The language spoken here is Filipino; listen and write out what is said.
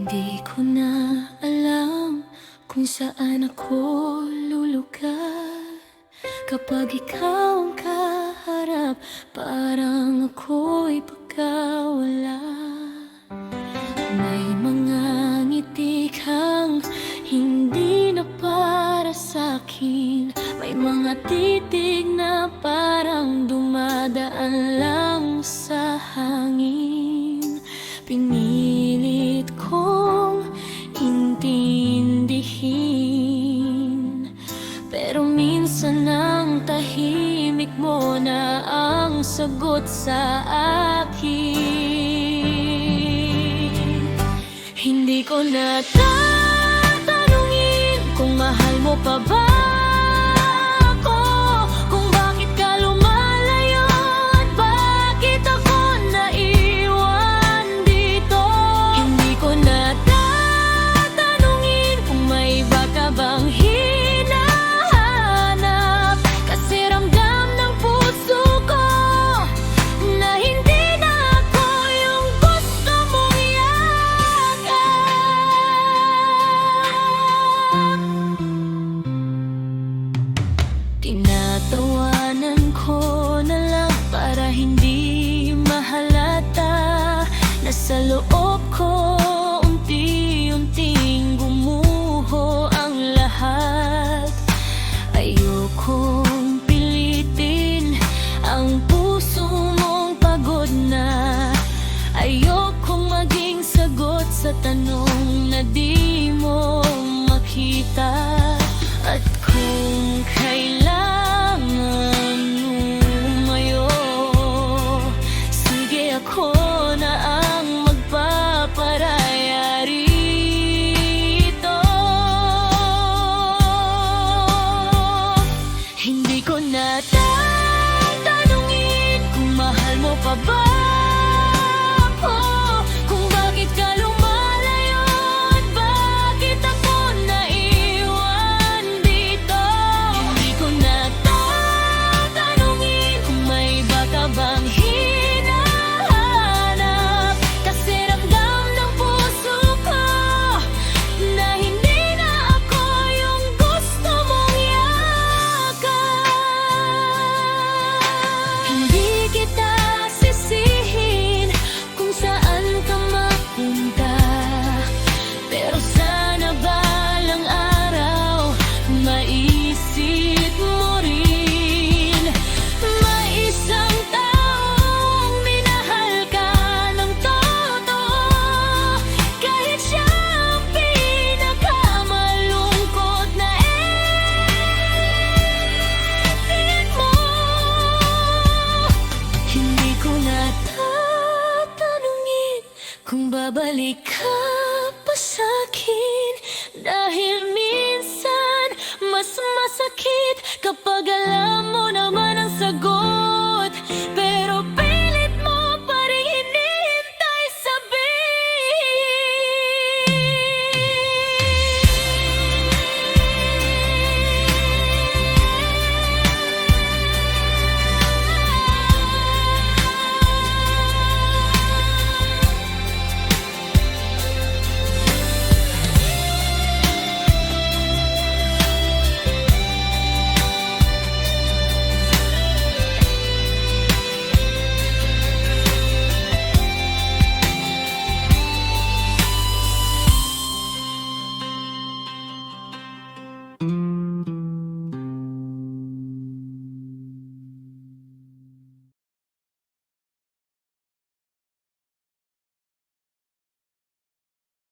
Hindi ko na alam kung saan ako lulugar kapag ikaw ang kaharap, parang ako'y pagkawala. May mga ngiti kang hindi na para sa'kin, may mga titig na parang dumadaan lang sa hangin. Pinilit kong intindihin, pero minsan ang tahimik mo na ang sagot sa akin. Hindi ko na tatanungin kung mahal mo pa ba ako, kung bakit ka lumalayo at bakit ako naiwan dito. Hindi ko na tatanungin kung may iba ka bang hinahanap, kasi ramdam ng puso ko na hindi na ako yung gusto mong tinatawanan ko na lang para hindi mahalata na sa loob ko unti-unting gumuho ang lahat. Ayokong pilitin ang puso mong pagod na, ayokong maging sagot sa tanong na di mo makita. At kung kailangan umayo, sige ako na ang magpaparaya rito. Hindi ko na tatanungin kung mahal mo pa ba ako, kung bakit ka lumalayo at bakit ako naiwan dito. Hindi ko na tatanungin kung may iba ka bang hinahanap, kasi ramdam ng puso ko na hindi na ako yung gusto mong yakap. Hindi kita sisihin kung saan ka mapunta, pero sana balang araw maisip mo rin, may isang taong minahal ka ng totoo, kahit siya ang pinakamalungkot na exit mo. Hindi ko na tatanungin kung babalik ka pa sa'kin, dahil minsan mas masakit kapag alam mo naman ang sagot.